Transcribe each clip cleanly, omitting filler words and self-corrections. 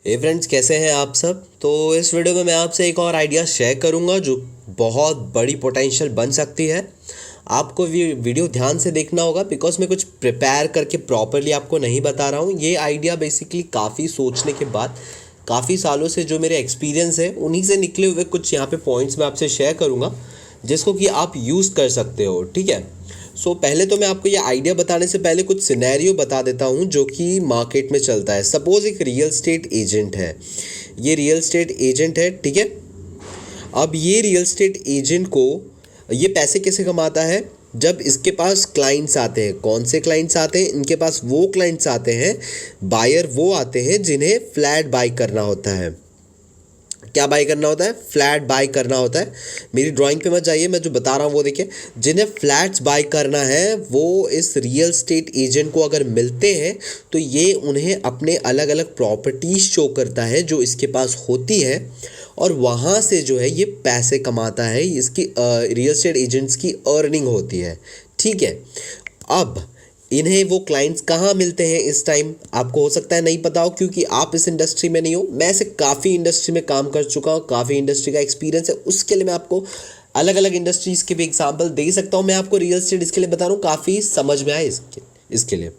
हे friends, कैसे हैं आप सब। तो इस वीडियो में मैं आपसे एक और आइडिया शेयर करूंगा जो बहुत बड़ी पोटेंशियल बन सकती है। आपको वीडियो ध्यान से देखना होगा बिकॉज मैं कुछ प्रिपेयर करके प्रॉपरली आपको नहीं बता रहा हूँ। ये आइडिया बेसिकली काफ़ी सोचने के बाद, काफ़ी सालों से जो मेरे एक्सपीरियंस है उन्हीं से निकले हुए कुछ यहाँ पे पॉइंट्स मैं आपसे शेयर करूँगा जिसको कि आप यूज़ कर सकते हो। ठीक है। पहले तो मैं आपको ये आइडिया बताने से पहले कुछ सिनेरियो बता देता हूँ जो कि मार्केट में चलता है। सपोज़ एक रियल स्टेट एजेंट है, ये रियल स्टेट एजेंट है। ठीक है। अब ये रियल स्टेट एजेंट को ये पैसे कैसे कमाता है, जब इसके पास क्लाइंट्स आते हैं। कौन से क्लाइंट्स आते हैं इनके पास? वो क्लाइंट्स आते हैं, बायर वो आते हैं जिन्हें फ्लैट बाई करना होता है। क्या बाई करना होता है? फ्लैट बाई करना होता है। मेरी ड्राइंग पे मत जाइए, मैं जो बता रहा हूँ वो देखिए। जिन्हें फ्लैट्स बाई करना है वो इस रियल स्टेट एजेंट को अगर मिलते हैं तो ये उन्हें अपने अलग अलग प्रॉपर्टीज शो करता है जो इसके पास होती है, और वहाँ से जो है ये पैसे कमाता है। इसकी रियल स्टेट एजेंट्स की अर्निंग होती है। ठीक है। अब इन्हें वो क्लाइंट्स कहाँ मिलते हैं इस टाइम, आपको हो सकता है नहीं पता हो क्योंकि आप इस इंडस्ट्री में नहीं हो। मैं ऐसे काफ़ी इंडस्ट्री में काम कर चुका हूँ, काफ़ी इंडस्ट्री का एक्सपीरियंस है। उसके लिए मैं आपको अलग अलग इंडस्ट्रीज़ के भी एग्जांपल दे सकता हूँ। मैं आपको रियल एस्टेट इसके लिए बता रहा हूँ, काफ़ी समझ में आए इसके लिए।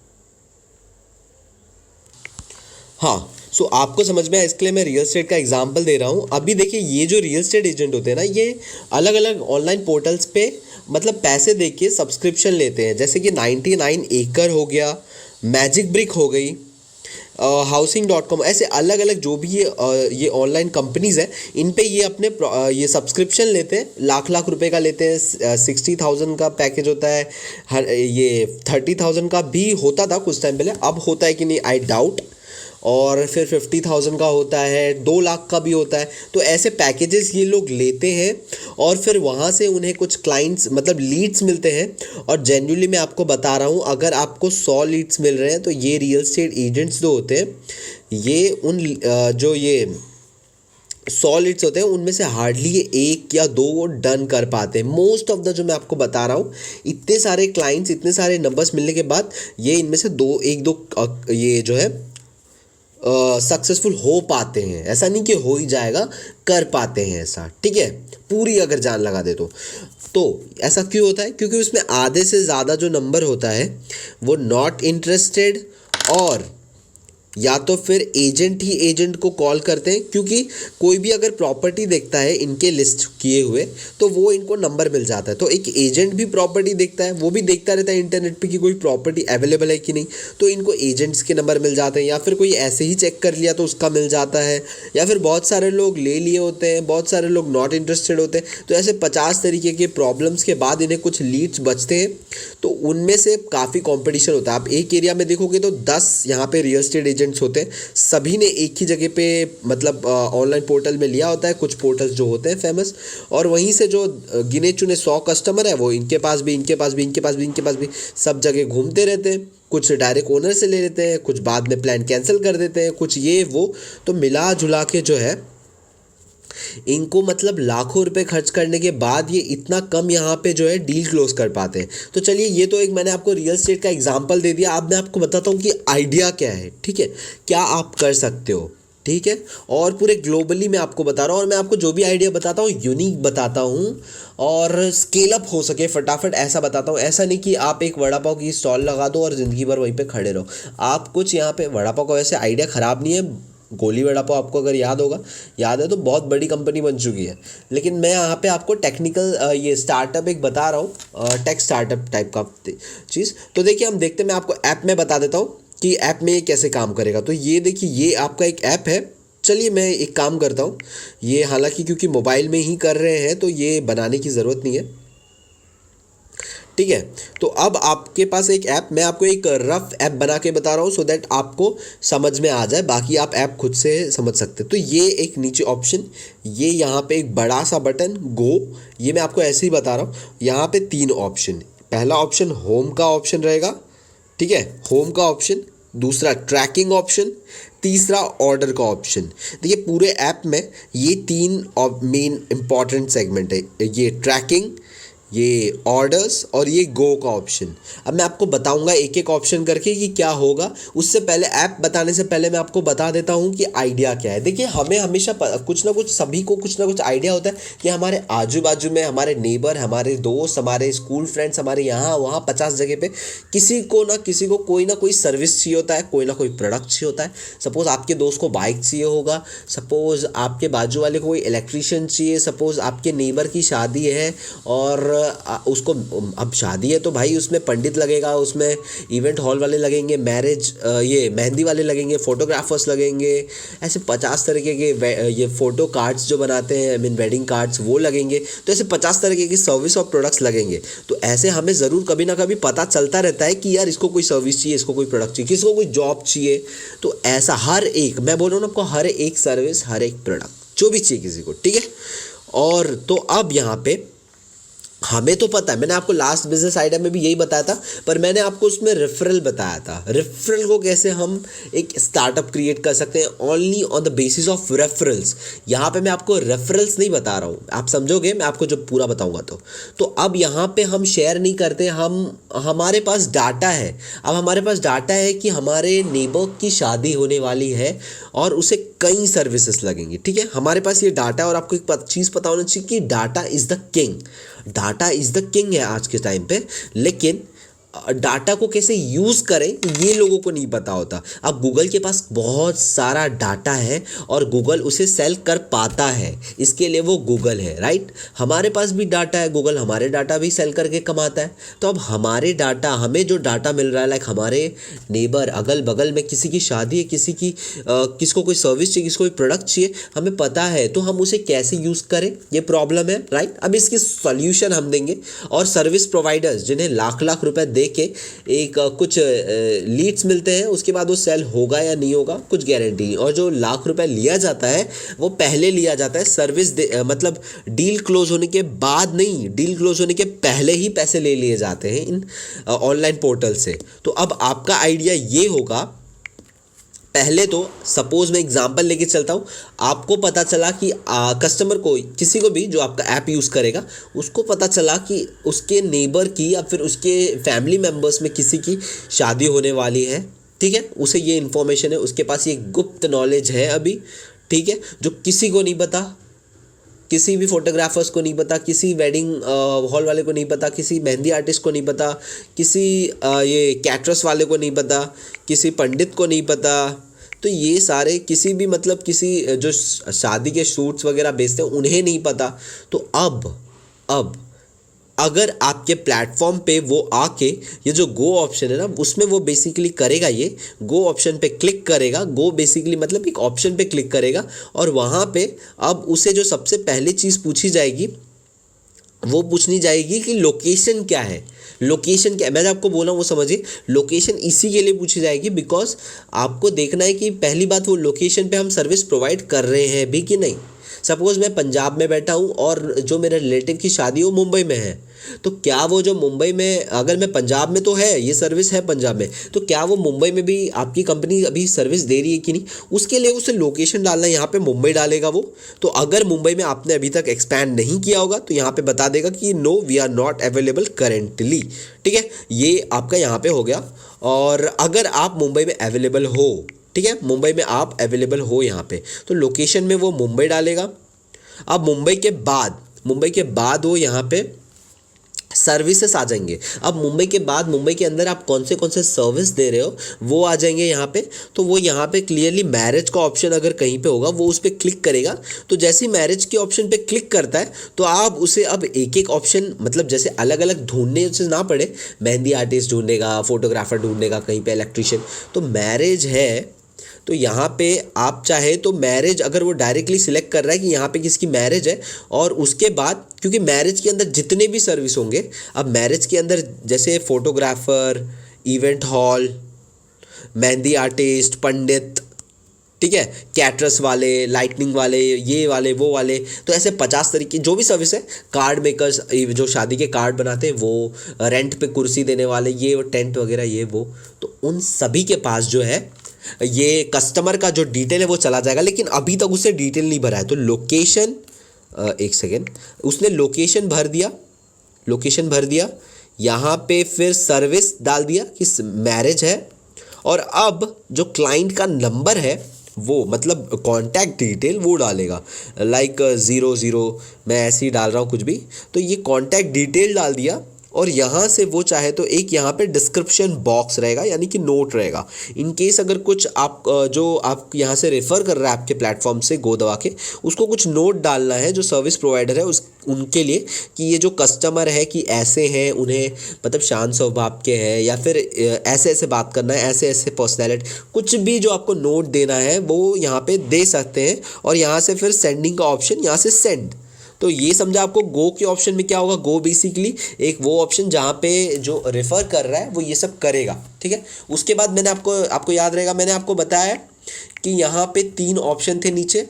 हाँ, आपको समझ में आया इसके लिए मैं रियल एस्टेट का एग्जांपल दे रहा हूँ। अभी देखिए, ये जो रियल एस्टेट एजेंट होते हैं ना, ये अलग अलग ऑनलाइन पोर्टल्स पे मतलब पैसे दे के सब्सक्रिप्शन लेते हैं। जैसे कि 99 एकड़ हो गया, मैजिक ब्रिक हो गई, हाउसिंग.com, ऐसे अलग अलग जो भी ये ऑनलाइन कंपनीज़ हैं, इन पे ये अपने ये सब्सक्रिप्शन लेते हैं। लाख लाख रुपए का लेते हैं। 60,000 का पैकेज होता है, ये 30,000 का भी होता था कुछ टाइम पहले, अब होता है कि नहीं आई डाउट। और फिर 50,000 का होता है, 2 लाख का भी होता है। तो ऐसे पैकेजेस ये लोग लेते हैं और फिर वहाँ से उन्हें कुछ क्लाइंट्स मतलब लीड्स मिलते हैं। और जेन्युइनली मैं आपको बता रहा हूँ, अगर आपको 100 लीड्स मिल रहे हैं तो ये रियल स्टेट एजेंट्स जो होते हैं, ये उन जो ये 100 लीड्स होते हैं उनमें से हार्डली ये 1 या 2 डन कर पाते हैं। मोस्ट ऑफ द जो मैं आपको बता रहा हूँ, इतने सारे क्लाइंट्स, इतने सारे नंबर्स मिलने के बाद ये इनमें से 1-2 ये जो है सक्सेसफुल हो पाते हैं। ऐसा नहीं कि हो ही जाएगा, कर पाते हैं ऐसा। ठीक है। पूरी अगर जान लगा दे तो ऐसा क्यों होता है? क्योंकि उसमें आधे से ज़्यादा जो नंबर होता है वो नॉट इंटरेस्टेड, और या तो फिर एजेंट ही एजेंट को कॉल करते हैं। क्योंकि कोई भी अगर प्रॉपर्टी देखता है इनके लिस्ट किए हुए तो वो इनको नंबर मिल जाता है। तो एक एजेंट भी प्रॉपर्टी देखता है, वो भी देखता रहता है इंटरनेट पे कि कोई प्रॉपर्टी अवेलेबल है कि नहीं, तो इनको एजेंट्स के नंबर मिल जाते हैं। या फिर कोई ऐसे ही चेक कर लिया तो उसका मिल जाता है, या फिर बहुत सारे लोग ले लिए होते हैं, बहुत सारे लोग नॉट इंटरेस्टेड होते हैं। तो ऐसे 50 तरीके के प्रॉब्लम्स के बाद इन्हें कुछ लीड्स बचते हैं, तो उनमें से काफ़ी कॉम्पिटिशन होता है। आप एक एरिया में देखोगे तो 10 यहाँ पे रियल स्टेट एजेंट्स होते हैं, सभी ने एक ही जगह पे मतलब ऑनलाइन पोर्टल में लिया होता है। कुछ पोर्टल्स जो होते हैं फेमस, और वहीं से जो गिने चुने 100 कस्टमर है वो इनके पास भी, इनके पास भी, इनके पास भी, इनके पास भी, सब जगह घूमते रहते हैं। कुछ डायरेक्ट ओनर से ले लेते हैं, कुछ बाद में प्लान कैंसिल कर देते हैं, कुछ ये वो। तो मिला जुला के जो है इनको मतलब लाखों रुपए खर्च करने के बाद ये इतना कम यहाँ पे जो है डील क्लोज कर पाते हैं। तो चलिए, ये तो एक मैंने आपको रियल एस्टेट का एग्जांपल दे दिया। अब मैं आपको बताता हूँ कि आइडिया क्या है। ठीक है, क्या आप कर सकते हो। ठीक है। और पूरे ग्लोबली मैं आपको बता रहा हूँ, और मैं आपको जो भी आइडिया बताता हूँ यूनिक बताता हूँ, और स्केल अप हो सके फटाफट ऐसा बताता हूँ। ऐसा नहीं कि आप एक वड़ा पाव की स्टॉल लगा दो और ज़िंदगी भर वहीं पे खड़े रहो। आप कुछ यहाँ पे, वड़ा पाव का वैसे आइडिया ख़राब नहीं है, गोली वड़ा पाव आपको अगर याद है तो बहुत बड़ी कंपनी बन चुकी है। लेकिन मैं यहाँ पे आपको टेक्निकल ये स्टार्टअप एक बता रहा हूँ, टेक स्टार्टअप टाइप का चीज़। तो देखिए, हम देखते हैं, मैं आपको ऐप में बता देता हूँ कि ऐप में ये कैसे काम करेगा। तो ये देखिए, ये आपका एक ऐप है। चलिए, मैं एक काम करता हूँ, ये हालांकि क्योंकि मोबाइल में ही कर रहे हैं तो ये बनाने की ज़रूरत नहीं है। ठीक है। तो अब आपके पास एक ऐप, मैं आपको एक रफ ऐप बना के बता रहा हूँ सो दैट आपको समझ में आ जाए, बाकी आप ऐप खुद से समझ सकते हैं। तो ये एक नीचे ऑप्शन, ये यहाँ पे एक बड़ा सा बटन गो, ये मैं आपको ऐसे ही बता रहा हूँ। यहाँ पे 3 ऑप्शन, पहला ऑप्शन होम का ऑप्शन रहेगा। ठीक है, होम का ऑप्शन। दूसरा ट्रैकिंग ऑप्शन। तीसरा ऑर्डर का ऑप्शन। देखिए, पूरे ऐप में ये 3 मेन इंपॉर्टेंट सेगमेंट है, ये ट्रैकिंग, ये ऑर्डर्स और ये गो का ऑप्शन। अब मैं आपको बताऊंगा एक एक ऑप्शन करके कि क्या होगा। उससे पहले ऐप बताने से पहले मैं आपको बता देता हूँ कि आइडिया क्या है। देखिए हमें हमेशा कुछ ना कुछ, सभी को कुछ ना कुछ आइडिया होता है कि हमारे आजू बाजू में हमारे नेबर, हमारे दोस्त, हमारे स्कूल फ्रेंड्स, हमारे यहाँ वहाँ 50 जगह पे किसी को कोई ना कोई सर्विस चाहिए होता है, कोई ना कोई प्रोडक्ट चाहिए होता है। सपोज़ आपके दोस्त को बाइक चाहिए होगा, सपोज़ आपके बाजू वाले को कोई इलेक्ट्रीशियन चाहिए, सपोज़ आपके नेबर की शादी है और उसको, अब शादी है तो भाई उसमें पंडित लगेगा, उसमें इवेंट हॉल वाले लगेंगे, मैरिज ये मेहंदी वाले लगेंगे, फोटोग्राफर्स लगेंगे, ऐसे 50 तरीके के ये फ़ोटो कार्ड्स जो बनाते हैं, आई मीन वेडिंग कार्ड्स, वो लगेंगे। तो ऐसे 50 तरीके की सर्विस और प्रोडक्ट्स लगेंगे। तो ऐसे हमें ज़रूर कभी ना कभी पता चलता रहता है कि यार इसको कोई सर्विस चाहिए, इसको कोई प्रोडक्ट चाहिए, किसी को कोई जॉब चाहिए। तो ऐसा हर एक, मैं बोल रहा हूँ ना आपको, हर एक सर्विस, हर एक प्रोडक्ट जो भी चाहिए किसी को, ठीक है। और तो अब यहाँ पे हमें तो पता है, मैंने आपको लास्ट बिजनेस आइडिया में भी यही बताया था, पर मैंने आपको उसमें रेफरल बताया था। रेफरल को कैसे हम एक स्टार्टअप क्रिएट कर सकते हैं only on the basis of referrals. यहाँ पे मैं आपको रेफरल्स नहीं बता रहा हूँ, आप समझोगे मैं आपको जो पूरा बताऊँगा। तो अब यहाँ पे हम शेयर नहीं करते, हमारे पास डाटा है। अब हमारे पास डाटा है कि हमारे नेबर की शादी होने वाली है और उसे कई सर्विसेज लगेंगी, ठीक है। हमारे पास ये डाटा है और आपको एक चीज़ पता होना चाहिए कि data is the king. Data is the king है आज के टाइम पे, लेकिन डाटा को कैसे यूज़ करें ये लोगों को नहीं पता होता। अब गूगल के पास बहुत सारा डाटा है और गूगल उसे सेल कर पाता है, इसके लिए वो गूगल है, राइट। हमारे पास भी डाटा है, गूगल हमारे डाटा भी सेल करके कमाता है। तो अब हमारे डाटा, हमें जो डाटा मिल रहा है, लाइक हमारे नेबर, अगल बगल में किसी की शादी है, किसको कोई सर्विस चाहिए, किसको कोई प्रोडक्ट चाहिए, हमें पता है। तो हम उसे कैसे यूज़ करें ये प्रॉब्लम है, राइट। अब इसकी सॉल्यूशन हम देंगे। और सर्विस प्रोवाइडर्स जिन्हें लाख लाख रुपए दे के एक कुछ लीड्स मिलते हैं, उसके बाद वो सेल होगा या नहीं होगा कुछ गारंटी नहीं। और जो लाख रुपए लिया जाता है वो पहले लिया जाता है सर्विस मतलब डील क्लोज होने के बाद नहीं, डील क्लोज होने के पहले ही पैसे ले लिए जाते हैं इन ऑनलाइन पोर्टल से। तो अब आपका आइडिया ये होगा, पहले तो सपोज मैं एग्जांपल लेके चलता हूँ। आपको पता चला कि कस्टमर को, किसी को भी जो आपका ऐप यूज़ करेगा, उसको पता चला कि उसके नेबर की या फिर उसके फैमिली मेम्बर्स में किसी की शादी होने वाली है, ठीक है। उसे ये इन्फॉर्मेशन है, उसके पास ये गुप्त नॉलेज है अभी, ठीक है, जो किसी को नहीं पता, किसी भी फोटोग्राफर्स को नहीं पता, किसी वेडिंग हॉल वाले को नहीं पता, किसी मेहंदी आर्टिस्ट को नहीं पता, किसी ये कैटरस वाले को नहीं पता, किसी पंडित को नहीं पता। तो ये सारे किसी भी मतलब किसी जो शादी के शूट्स वगैरह बेचते हैं उन्हें नहीं पता। तो अब अगर आपके प्लेटफॉर्म पे वो आके ये जो गो ऑप्शन है ना, उसमें वो बेसिकली करेगा, ये गो ऑप्शन पे क्लिक करेगा। गो बेसिकली मतलब एक ऑप्शन पे क्लिक करेगा और वहाँ पे अब उसे जो सबसे पहली चीज़ पूछी जाएगी वो पूछनी जाएगी कि लोकेशन क्या है। लोकेशन क्या है, मैं आपको बोला वो समझिए। लोकेशन इसी के लिए पूछी जाएगी बिकॉज आपको देखना है कि पहली बात वो लोकेशन पे हम सर्विस प्रोवाइड कर रहे हैं भी कि नहीं। सपोज़ मैं पंजाब में बैठा हूँ और जो मेरे रिलेटिव की शादी वो मुंबई में है, तो क्या वो जो मुंबई में, अगर मैं पंजाब में तो है ये सर्विस है पंजाब में, तो क्या वो मुंबई में भी आपकी कंपनी अभी सर्विस दे रही है कि नहीं, उसके लिए उसे लोकेशन डालना है। यहाँ पे मुंबई डालेगा वो। तो अगर मुंबई में आपने अभी तक एक्सपैंड नहीं किया होगा तो यहाँ पे बता देगा कि no we are not available currently, ठीक है। ये आपका यहाँ पे हो गया। और अगर आप मुंबई में अवेलेबल हो, ठीक है, मुंबई में आप अवेलेबल हो यहाँ पे, तो लोकेशन में वो मुंबई डालेगा। अब मुंबई के बाद वो यहाँ पे सर्विसेज आ जाएंगे। अब मुंबई के बाद मुंबई के अंदर आप कौन से सर्विस दे रहे हो वो आ जाएंगे यहाँ पे। तो वो यहाँ पे क्लियरली मैरिज का ऑप्शन अगर कहीं पे होगा वो उस पर क्लिक करेगा। तो जैसे ही मैरिज के ऑप्शन पे क्लिक करता है तो आप उसे अब एक एक ऑप्शन, मतलब जैसे अलग अलग ढूंढने से ना पड़े, मेहंदी आर्टिस्ट ढूंढेगा, फोटोग्राफर ढूंढेगा, कहीं पे इलेक्ट्रीशियन। तो मैरिज है तो यहाँ पे आप चाहे तो मैरिज, अगर वो डायरेक्टली सिलेक्ट कर रहा है कि यहाँ पे किसकी मैरिज है, और उसके बाद क्योंकि मैरिज के अंदर जितने भी सर्विस होंगे, अब मैरिज के अंदर जैसे photographer, event hall, mehndi artist, pandit, ठीक है, कैटरस वाले, लाइटनिंग वाले, ये वाले, वो वाले, तो ऐसे 50 तरीके जो भी सर्विस है, कार्ड मेकर्स जो शादी के कार्ड बनाते हैं वो, रेंट पे कुर्सी देने वाले, ये टेंट वगैरह, ये वो, तो उन सभी के पास जो है ये कस्टमर का जो डिटेल है वो चला जाएगा। लेकिन अभी तक उसने डिटेल नहीं भरा है। तो लोकेशन, एक सेकेंड, उसने लोकेशन भर दिया, लोकेशन भर दिया, यहाँ पे फिर सर्विस डाल दिया कि मैरिज है, और अब जो क्लाइंट का नंबर है वो मतलब कॉन्टैक्ट डिटेल वो डालेगा, लाइक 00, मैं ऐसे ही डाल रहा हूँ कुछ भी, तो ये कॉन्टैक्ट डिटेल डाल दिया। और यहाँ से वो चाहे तो एक यहाँ पे डिस्क्रिप्शन बॉक्स रहेगा, यानी कि नोट रहेगा, इन केस अगर कुछ आप जो आप यहाँ से रेफ़र कर रहा है आपके प्लेटफॉर्म से गो दबा के, उसको कुछ नोट डालना है जो सर्विस प्रोवाइडर है उस उनके लिए, कि ये जो कस्टमर है कि ऐसे हैं, उन्हें मतलब शांत स्वभाव के हैं, या फिर ऐसे ऐसे बात करना है, ऐसे ऐसे पर्सनैलिटी, कुछ भी जो आपको नोट देना है वो यहाँ पे दे सकते हैं। और यहाँ से फिर सेंडिंग का ऑप्शन, यहाँ से सेंड। तो ये समझा आपको गो के ऑप्शन में क्या होगा, गो बेसिकली एक वो ऑप्शन जहाँ पे जो रेफ़र कर रहा है वो ये सब करेगा, ठीक है। उसके बाद मैंने आपको याद रहेगा, मैंने आपको बताया कि यहाँ पे 3 ऑप्शन थे नीचे।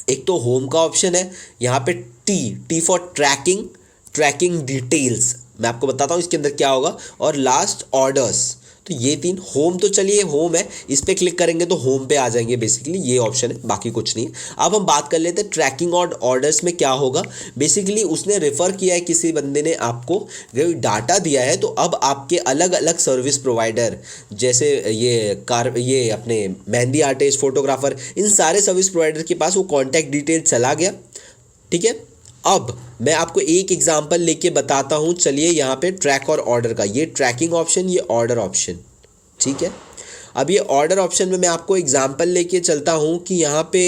एक तो होम का ऑप्शन है, यहाँ पे टी फॉर ट्रैकिंग डिटेल्स, मैं आपको बताता हूँ इसके अंदर क्या होगा। और लास्ट ऑर्डर्स। तो ये 3 होम, तो चलिए होम है, इस पर क्लिक करेंगे तो होम पे आ जाएंगे, बेसिकली ये ऑप्शन है, बाकी कुछ नहीं है। अब हम बात कर लेते हैं ट्रैकिंग और ऑर्डर्स में क्या होगा। बेसिकली उसने रेफ़र किया है, किसी बंदे ने आपको डाटा दिया है, तो अब आपके अलग अलग सर्विस प्रोवाइडर, जैसे ये अपने मेहंदी आर्टिस्ट, फोटोग्राफर, इन सारे सर्विस प्रोवाइडर के पास वो कॉन्टैक्ट डिटेल चला गया, ठीक है। अब मैं आपको एक एग्जांपल लेके बताता हूँ, चलिए यहाँ पे ट्रैक और ऑर्डर का, ये ट्रैकिंग ऑप्शन, ये ऑर्डर ऑप्शन, ठीक है। अब ये ऑर्डर ऑप्शन में मैं आपको एग्जांपल लेके चलता हूँ कि यहाँ पे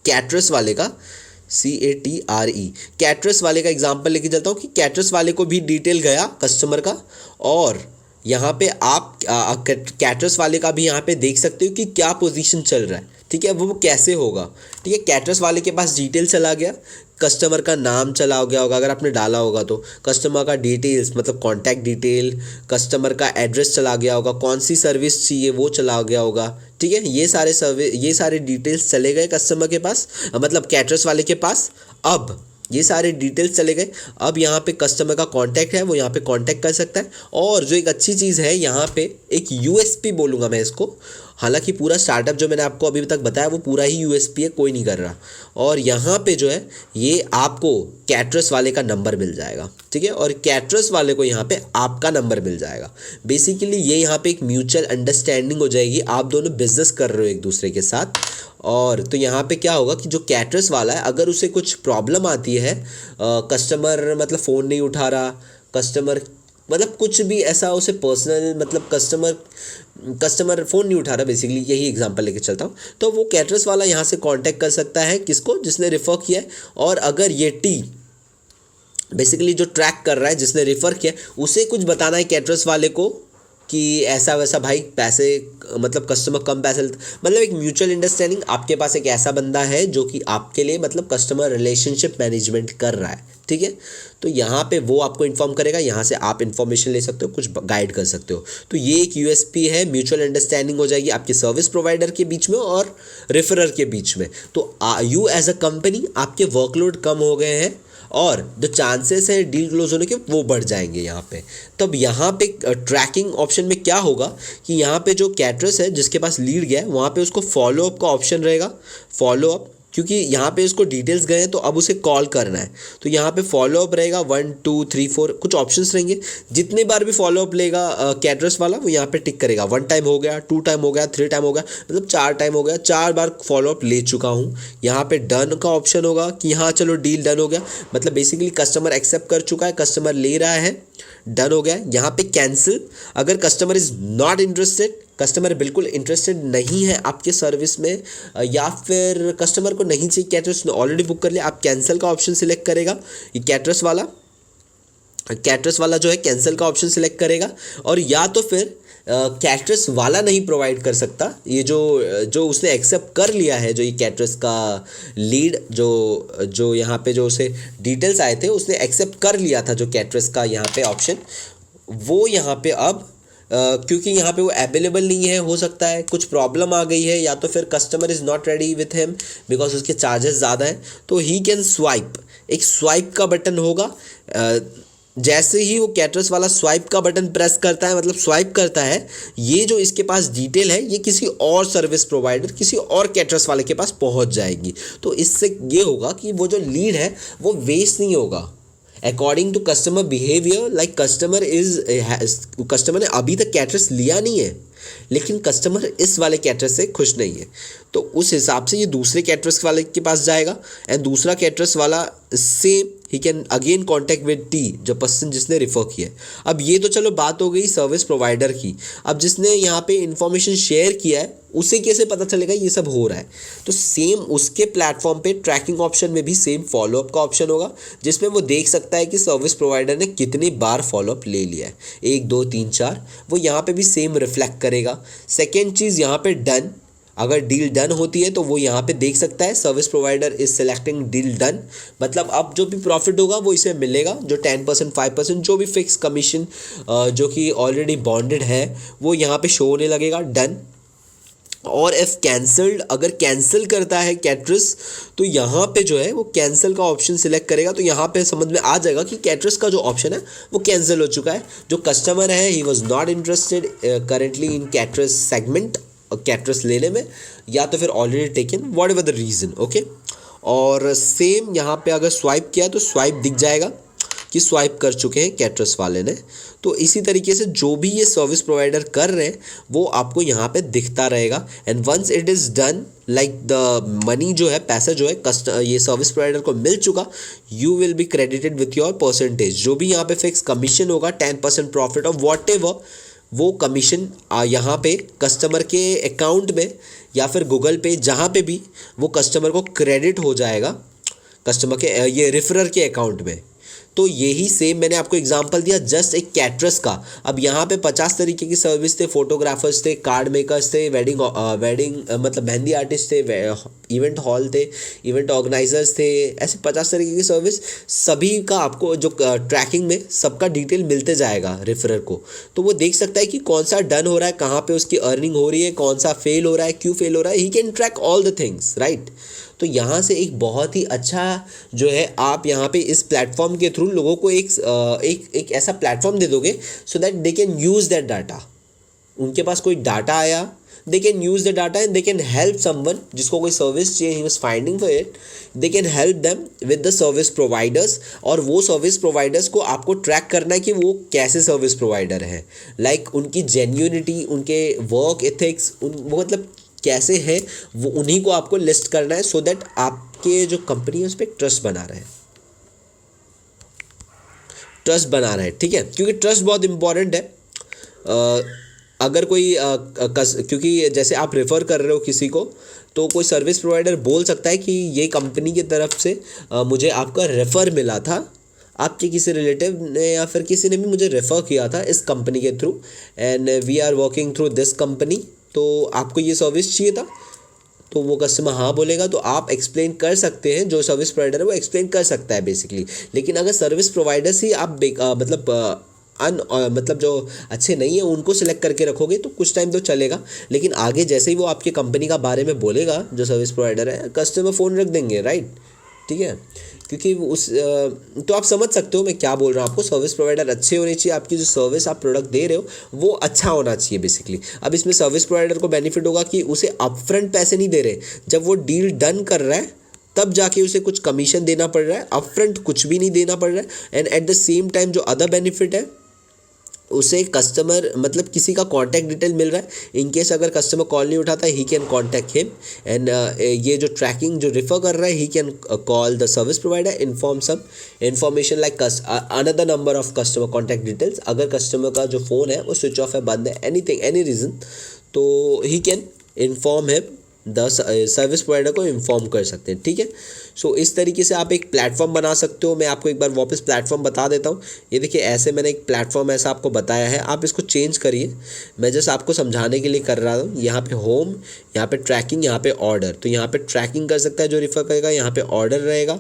कैटरस वाले का, CATRE, कैटरस वाले का एग्जांपल लेके चलता हूँ कि कैटरस वाले को भी डिटेल गया कस्टमर का, और यहाँ पे आप कैटरस वाले का भी यहाँ पे देख सकते हो कि क्या पोजीशन चल रहा है, ठीक है, वो कैसे होगा, ठीक है। कैटरस वाले के पास डिटेल चला गया, कस्टमर का नाम चला गया होगा अगर आपने डाला होगा तो, कस्टमर का डिटेल्स मतलब कॉन्टैक्ट डिटेल, कस्टमर का एड्रेस चला गया होगा, कौन सी सर्विस चाहिए वो चला गया होगा, ठीक है। ये सारे डिटेल्स चले गए कस्टमर के पास, मतलब कैटरस वाले के पास। अब ये सारे डिटेल्स चले गए, अब यहाँ पे कस्टमर का कांटेक्ट है, वो यहाँ पे कांटेक्ट कर सकता है। और जो एक अच्छी चीज़ है यहाँ पे, एक यूएसपी बोलूँगा मैं इसको, हालांकि पूरा स्टार्टअप जो मैंने आपको अभी तक बताया वो पूरा ही यूएसपी है, कोई नहीं कर रहा। और यहाँ पे जो है ये आपको कैटरस वाले का नंबर मिल जाएगा, ठीक है, और कैटरस वाले को यहाँ पे आपका नंबर मिल जाएगा। बेसिकली ये यहाँ पे एक म्यूचुअल अंडरस्टैंडिंग हो जाएगी, आप दोनों बिजनेस कर रहे हो एक दूसरे के साथ। और तो यहाँ पे क्या होगा कि जो कैटरस वाला है, अगर उसे कुछ प्रॉब्लम आती है, कस्टमर मतलब फ़ोन नहीं उठा रहा, कस्टमर मतलब कुछ भी ऐसा उसे पर्सनल मतलब कस्टमर फ़ोन नहीं उठा रहा, बेसिकली यही एग्जांपल लेके चलता हूँ, तो वो कैटरस वाला यहाँ से कांटेक्ट कर सकता है किसको, जिसने रेफ़र किया है। और अगर ये टी बेसिकली जो ट्रैक कर रहा है, जिसने रेफ़र किया है, उसे कुछ बताना है कैटरस वाले को कि ऐसा वैसा भाई पैसे मतलब कस्टमर कम पैसे मतलब एक म्यूचुअल अंडरस्टैंडिंग, आपके पास एक ऐसा बंदा है जो कि आपके लिए मतलब कस्टमर रिलेशनशिप मैनेजमेंट कर रहा है, ठीक है। तो यहाँ पे वो आपको इन्फॉर्म करेगा, यहाँ से आप इन्फॉर्मेशन ले सकते हो, कुछ गाइड कर सकते हो। तो ये एक यूएसपी है, म्यूचुअल अंडरस्टैंडिंग हो जाएगी आपके सर्विस प्रोवाइडर के बीच में और रेफरर के बीच में। तो यू एज अ कंपनी, आपके वर्कलोड कम हो गए हैं और जो चांसेस हैं डील क्लोज होने के वो बढ़ जाएंगे यहाँ पे। तब यहाँ पे ट्रैकिंग ऑप्शन में क्या होगा कि यहाँ पे जो कैटरस है जिसके पास लीड गया है, वहाँ पे उसको फॉलोअप का ऑप्शन रहेगा, फॉलोअप, क्योंकि यहाँ पे इसको डिटेल्स गए हैं तो अब उसे कॉल करना है, तो यहाँ पे फॉलोअप रहेगा 1 2 3 4 कुछ ऑप्शंस रहेंगे। जितने बार भी फॉलोअप लेगा कैटरस वाला, वो यहाँ पे टिक करेगा, 1 टाइम हो गया, 2 टाइम हो गया, 3 टाइम हो गया, मतलब 4 टाइम हो गया, 4 बार फॉलोअप ले चुका हूँ। यहाँ पे डन का ऑप्शन होगा कि हाँ चलो डील डन हो गया, मतलब बेसिकली कस्टमर एक्सेप्ट कर चुका है, कस्टमर ले रहा है, डन हो गया। यहाँ पे कैंसिल, अगर customer is not interested, customer बिल्कुल इंटरेस्टेड नहीं है आपके सर्विस में, या फिर कस्टमर को नहीं चाहिए कैटरस ने ऑलरेडी बुक कर लिया, आप कैंसिल का ऑप्शन सिलेक्ट करेगा। ये कैटरस वाला जो है कैंसिल का ऑप्शन सिलेक्ट करेगा। और या तो फिर कैटरस वाला नहीं प्रोवाइड कर सकता, ये जो उसने एक्सेप्ट कर लिया है, जो ये कैटरस का लीड जो यहाँ पे जो उसे डिटेल्स आए थे उसने एक्सेप्ट कर लिया था, जो कैटरस का यहाँ पे ऑप्शन, वो यहाँ पे अब क्योंकि यहाँ पे वो अवेलेबल नहीं है, हो सकता है कुछ प्रॉब्लम आ गई है, या तो फिर customer is not ready with him because उसके चार्जेस ज़्यादा हैं, तो ही कैन स्वाइप, एक स्वाइप का बटन होगा। जैसे ही वो कैटरस वाला स्वाइप का बटन प्रेस करता है, मतलब स्वाइप करता है, ये जो इसके पास डिटेल है ये किसी और सर्विस प्रोवाइडर, किसी और कैटरस वाले के पास पहुंच जाएगी। तो इससे ये होगा कि वो जो लीड है वो वेस्ट नहीं होगा, according to customer behaviour, like customer ने अभी तक कैटरस लिया नहीं है, लेकिन कस्टमर इस वाले कैटरस से खुश नहीं है, तो उस हिसाब से ये दूसरे कैटरस वाले के पास जाएगा एंड दूसरा कैटरस वाला same he can again contact with T, जो पर्सन जिसने रिफ़र किया है। अब ये तो चलो बात हो गई सर्विस प्रोवाइडर की। अब जिसने यहाँ पे इंफॉर्मेशन शेयर किया है उसे कैसे पता चलेगा ये सब हो रहा है? तो सेम उसके प्लेटफॉर्म पे ट्रैकिंग ऑप्शन में भी सेम फॉलोअप का ऑप्शन होगा, जिसमें वो देख सकता है कि सर्विस प्रोवाइडर ने कितनी बार फॉलोअप ले लिया है, 1 2 3 4, वो यहाँ पे भी सेम रिफ्लेक्ट करेगा। सेकेंड चीज़ यहाँ पे डन, अगर डील डन होती है तो वो यहाँ पे देख सकता है service provider is selecting deal done, मतलब अब जो भी प्रॉफिट होगा वो इसमें मिलेगा, जो 10% 5% जो भी फिक्स कमीशन जो कि ऑलरेडी बॉन्डेड है वो यहाँ पे शो होने लगेगा, डन। और इफ़ कैंसल्ड, अगर कैंसिल करता है कैटरस तो यहाँ पे जो है वो कैंसिल का ऑप्शन सिलेक्ट करेगा, तो यहाँ पे समझ में आ जाएगा कि कैटरस का जो ऑप्शन है वो कैंसिल हो चुका है। जो कस्टमर है he was not interested currently in caterers segment, caterers लेने में, या तो फिर already taken, what ever the reason, okay. और सेम यहाँ पे अगर स्वाइप किया तो स्वाइप दिख जाएगा कि स्वाइप कर चुके हैं कैटरस वाले ने। तो इसी तरीके से जो भी ये सर्विस प्रोवाइडर कर रहे हैं वो आपको यहाँ पे दिखता रहेगा। And once it is done, like the money जो है, पैसा जो है ये सर्विस प्रोवाइडर को मिल चुका, you will be credited with your percentage. जो भी यहाँ पे फिक्स कमीशन होगा 10% प्रॉफिट ऑफ वॉट एवर, वो कमीशन यहाँ पे कस्टमर के अकाउंट में या फिर गूगल पे जहाँ पे भी वो कस्टमर को क्रेडिट हो जाएगा, कस्टमर के ये रेफरर के अकाउंट में। तो यही सेम मैंने आपको एग्जांपल दिया जस्ट एक कैटरस का। अब यहाँ पे 50 तरीके की सर्विस थे, फोटोग्राफर्स थे, कार्ड मेकर्स थे, वेडिंग मतलब मेहंदी आर्टिस्ट थे, इवेंट हॉल थे, इवेंट ऑर्गेनाइजर्स थे, ऐसे 50 तरीके की सर्विस, सभी का आपको जो ट्रैकिंग में सबका डिटेल मिलते जाएगा रेफरर को। तो वो देख सकता है कि कौन सा डन हो रहा है, कहाँ पे उसकी अर्निंग हो रही है, कौन सा फेल हो रहा है, क्यों फेल हो रहा है, he can track all the things, right. तो यहाँ से एक बहुत ही अच्छा जो है, आप यहाँ पे इस प्लेटफॉर्म के थ्रू लोगों को एक ऐसा प्लेटफॉर्म दे दोगे so that they can use that data. उनके पास कोई डाटा आया, they can use the data and they can help someone जिसको कोई सर्विस चाहिए, he was finding for it, they can help them with the service providers. और वो service providers को आपको ट्रैक करना है कि वो कैसे सर्विस प्रोवाइडर है, लाइक उनकी जेन्युइनिटी, उनके वर्क एथिक्स, वो मतलब कैसे है, वो उन्हीं को आपको लिस्ट करना है, सो दैट आपके जो कंपनी है उस पर ट्रस्ट बना रहे हैं, ट्रस्ट बना रहे हैं, ठीक है। क्योंकि ट्रस्ट बहुत इंपॉर्टेंट है। अगर कोई क्योंकि जैसे आप रेफ़र कर रहे हो किसी को, तो कोई सर्विस प्रोवाइडर बोल सकता है कि ये कंपनी की तरफ से मुझे आपका रेफ़र मिला था, आपके किसी रिलेटिव ने या फिर किसी ने भी मुझे रेफ़र किया था इस कंपनी के through, and we are working through this company, तो आपको ये सर्विस चाहिए था। तो वो कस्टमर हाँ बोलेगा, तो आप एक्सप्लेन कर सकते हैं, जो सर्विस प्रोवाइडर है वो एक्सप्लेन कर सकता है बेसिकली। लेकिन अगर सर्विस प्रोवाइडर्स ही आप मतलब जो अच्छे नहीं है उनको सिलेक्ट करके रखोगे तो कुछ टाइम तो चलेगा, लेकिन आगे जैसे ही वो आपके कंपनी का बारे में बोलेगा जो सर्विस प्रोवाइडर है, कस्टमर फ़ोन रख देंगे, राइट, ठीक है। क्योंकि तो आप समझ सकते हो मैं क्या बोल रहा हूँ आपको। सर्विस प्रोवाइडर अच्छे होने चाहिए, आपकी जो सर्विस आप प्रोडक्ट दे रहे हो वो अच्छा होना चाहिए बेसिकली। अब इसमें सर्विस प्रोवाइडर को बेनिफिट होगा कि उसे अपफ्रंट पैसे नहीं दे रहे, जब वो डील डन कर रहा है तब जाके उसे कुछ कमीशन देना पड़ रहा है, अपफ्रंट कुछ भी नहीं देना पड़ रहा है। And at the same time जो अदर बेनिफिट है, उसे कस्टमर मतलब किसी का कॉन्टैक्ट डिटेल मिल रहा है, इन केस अगर कस्टमर कॉल नहीं उठाता है, he can contact him, and ये जो ट्रैकिंग जो रेफर कर रहा है, he can call the service provider, inform some information like another number of customer contact details. अगर कस्टमर का जो फ़ोन है वो स्विच ऑफ है, बंद है, एनीथिंग एनी रीज़न, तो he can inform him, the service provider को इन्फॉर्म कर सकते हैं, ठीक है। सो इस तरीके से आप एक प्लेटफॉर्म बना सकते हो। मैं आपको एक बार वापस प्लेटफॉर्म बता देता हूँ। ये देखिए, ऐसे मैंने एक प्लेटफॉर्म ऐसा आपको बताया है, आप इसको चेंज करिए, मैं जस्ट आपको समझाने के लिए कर रहा हूँ। यहाँ पे होम, यहाँ पे ट्रैकिंग, यहाँ पे ऑर्डर, तो यहाँ पे ट्रैकिंग कर सकता है जो रेफर करेगा, यहाँ पे ऑर्डर रहेगा,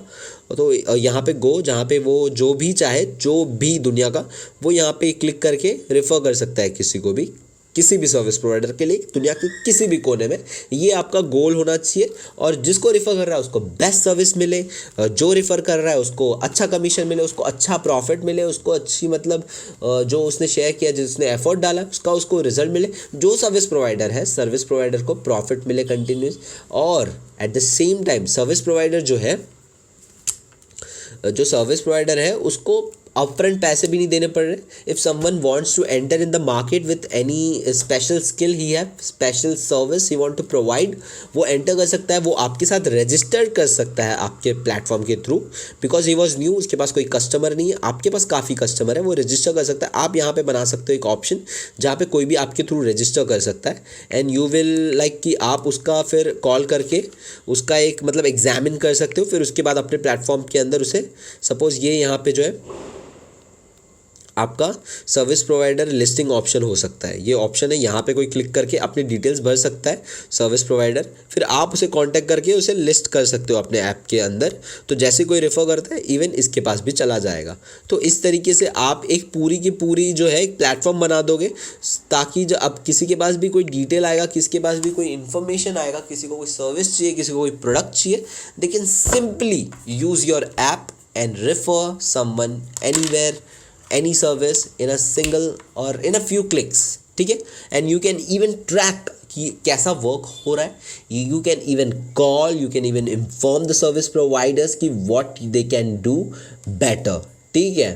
तो यहाँ पे गो, जहाँ पे वो जो भी चाहे, जो भी दुनिया का, वो यहाँ पे क्लिक करके रेफर कर सकता है किसी को भी, किसी भी सर्विस प्रोवाइडर के लिए दुनिया के किसी भी कोने में। ये आपका गोल होना चाहिए, और जिसको रेफ़र कर रहा है उसको बेस्ट सर्विस मिले, जो रेफ़र कर रहा है उसको अच्छा कमीशन मिले, उसको अच्छा प्रॉफिट मिले, उसको अच्छी मतलब जो उसने शेयर किया, जिसने एफर्ट डाला उसको रिजल्ट मिले। जो सर्विस प्रोवाइडर है, सर्विस प्रोवाइडर को प्रॉफिट मिले कंटिन्यूस, और at the same time service provider जो है जो सर्विस प्रोवाइडर है उसको अपफ्रंट पैसे भी नहीं देने पड़ रहे. If someone wants to enter in the market with any special skill he have, special service he want to provide, वो एंटर कर सकता है. वो आपके साथ रजिस्टर्ड कर सकता है आपके प्लेटफॉर्म के through, because he was new, उसके पास कोई कस्टमर नहीं है, आपके पास काफ़ी कस्टमर है, वो रजिस्टर कर सकता है. आप यहाँ पे बना सकते हो एक ऑप्शन जहाँ पे कोई भी आपके थ्रू रजिस्टर कर सकता है. एंड यू विल लाइक कि आप उसका फिर कॉल करके उसका एक मतलब एग्जामिन कर सकते हो. फिर उसके बाद अपने प्लेटफॉर्म के अंदर उसे, सपोज ये यहाँ पे जो है आपका सर्विस प्रोवाइडर लिस्टिंग ऑप्शन हो सकता है, ये ऑप्शन है, यहाँ पे कोई क्लिक करके अपनी डिटेल्स भर सकता है सर्विस प्रोवाइडर. फिर आप उसे कांटेक्ट करके उसे लिस्ट कर सकते हो अपने ऐप के अंदर. तो जैसे कोई रेफर करता है इवन इसके पास भी चला जाएगा. तो इस तरीके से आप एक पूरी की पूरी जो है एक प्लेटफॉर्म बना दोगे, ताकि जो अब किसी के पास भी कोई डिटेल आएगा, किसी के पास भी कोई इन्फॉर्मेशन आएगा, किसी को कोई सर्विस चाहिए, किसी को कोई प्रोडक्ट चाहिए, they can simply use your app and refer someone anywhere, any service in a single or in a few clicks. ठीक है. and you can even track कि कैसा वर्क हो रहा है. you can even call, you can even inform the service providers कि what they can do better. ठीक है.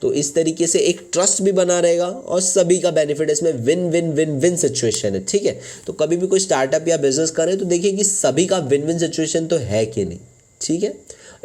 तो इस तरीके से एक ट्रस्ट भी बना रहेगा और सभी का बेनिफिट इसमें win win win win situation है. ठीक है. तो कभी भी कोई स्टार्टअप या बिजनेस करे तो देखिए कि सभी का विन विन सिचुएशन तो है कि नहीं. ठीक है.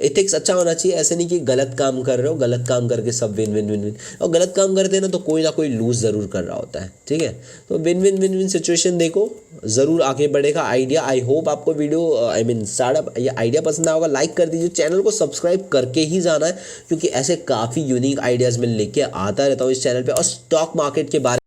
एथिक्स अच्छा होना चाहिए, ऐसे नहीं कि गलत काम कर रहे हो, गलत काम करके सब विन विन विन विन, और गलत काम करते हैं ना तो कोई ना कोई लूज ज़रूर कर रहा होता है. ठीक है. तो win win win win situation देखो, ज़रूर आगे बढ़ेगा आइडिया. आई होप आपको वीडियो स्टार्टअप ये आइडिया पसंद आया होगा. लाइक कर दीजिए, चैनल को सब्सक्राइब करके ही जाना है, क्योंकि ऐसे काफ़ी यूनिक आइडियाज़ मैं लेके आता रहता हूँ इस चैनल पर. और स्टॉक मार्केट के बारे